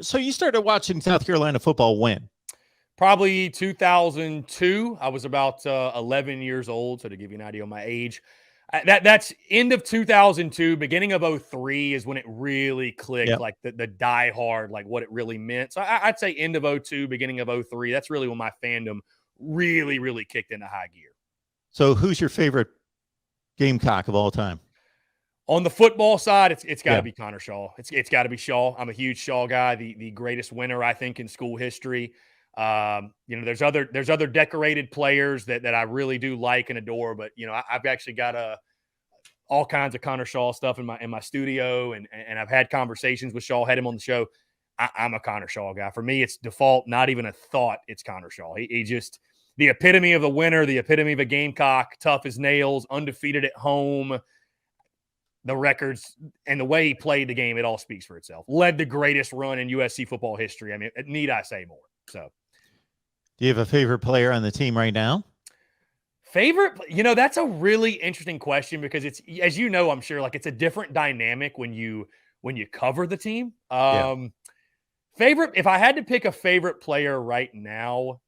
so you started watching South Carolina football when? Probably 2002. I was about 11 years old, so to give you an idea of my age. That's end of 2002, beginning of 03 is when it really clicked, Yep. like the diehard, like what it really meant. So I'd say end of 02, beginning of 03. That's really when my fandom really, really kicked into high gear. So who's your favorite Gamecock of all time? On the football side, it's got to Yeah. be Connor Shaw. It's got to be Shaw. I'm a huge Shaw guy, the greatest winner, I think, in school history. There's other decorated players that I really do like and adore, but I've actually got all kinds of Connor Shaw stuff in my studio, and I've had conversations with Shaw, had him on the show. I'm a Connor Shaw guy. For me, it's default, not even a thought. It's Connor Shaw. He just the epitome of a winner, the epitome of a Gamecock, tough as nails, undefeated at home. The records and the way he played the game, it all speaks for itself. Led the greatest run in USC football history. I mean, need I say more? So, do you have a favorite player on the team right now? Favorite, that's a really interesting question because it's, as you know, I'm sure, like it's a different dynamic when you cover the team. Favorite, if I had to pick a favorite player right now,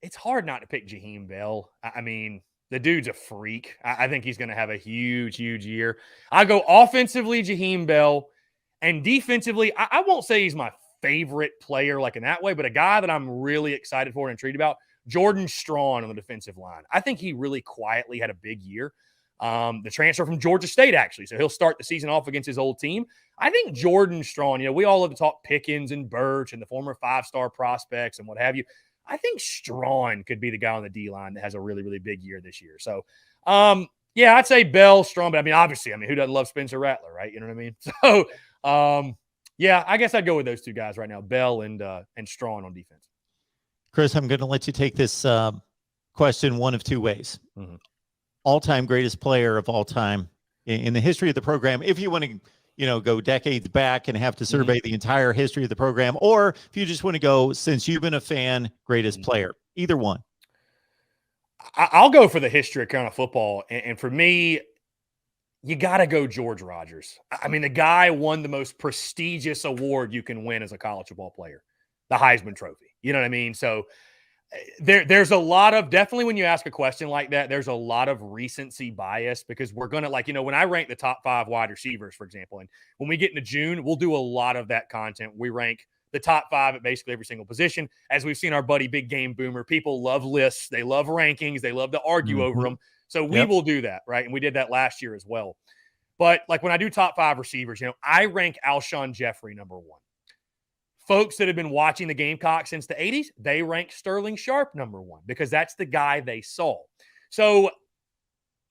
it's hard not to pick Jaheim Bell. I mean, the dude's a freak. I think he's going to have a huge, huge year. I go offensively, Jaheim Bell, and defensively, I won't say he's my favorite player like in that way, but a guy that I'm really excited for and intrigued about, Jordan Strawn on the defensive line. I think he really quietly had a big year. The transfer from Georgia State, actually. So he'll start the season off against his old team. I think Jordan Strawn, we all love to talk Pickens and Birch and the former 5-star prospects and what have you. I think Strawn could be the guy on the D-line that has a really, really big year this year. So, I'd say Bell, Strawn, but obviously, who doesn't love Spencer Rattler, right? You know what I mean? So, I guess I'd go with those two guys right now, Bell and Strawn on defense. Chris, I'm going to let you take this question one of two ways. Mm-hmm. All-time greatest player of all time in the history of the program, if you want to go decades back and have to survey the entire history of the program, or if you just want to go, since you've been a fan, greatest player, either one. I'll go for the history of Carolina football. And for me, you got to go George Rogers. The guy won the most prestigious award you can win as a college football player, the Heisman Trophy. You know what I mean? So there's a lot of, definitely when you ask a question like that, there's a lot of recency bias because we're going to when I rank the top 5 wide receivers, for example, and when we get into June, we'll do a lot of that content. We rank the top 5 at basically every single position. As we've seen our buddy Big Game Boomer, people love lists. They love rankings. They love to argue over them. So we will do that, right? And we did that last year as well. But when I do top 5 receivers, I rank Alshon Jeffrey number 1. Folks that have been watching the Gamecocks since the 80s, they rank Sterling Sharp number 1 because that's the guy they saw. So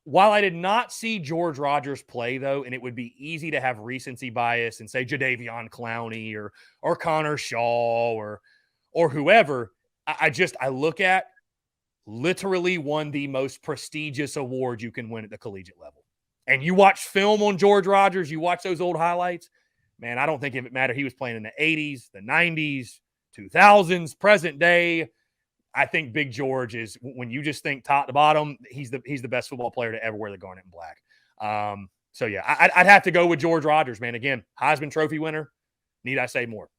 while I did not see George Rogers play, though, and it would be easy to have recency bias and say Jadeveon Clowney or Connor Shaw or whoever, I look at literally won the most prestigious award you can win at the collegiate level. And you watch film on George Rogers, you watch those old highlights, man, I don't think it mattered. He was playing in the 80s, the 90s, 2000s, present day. I think Big George is, when you just think top to bottom, he's the best football player to ever wear the garnet and black. I'd have to go with George Rogers, man. Again, Heisman Trophy winner. Need I say more?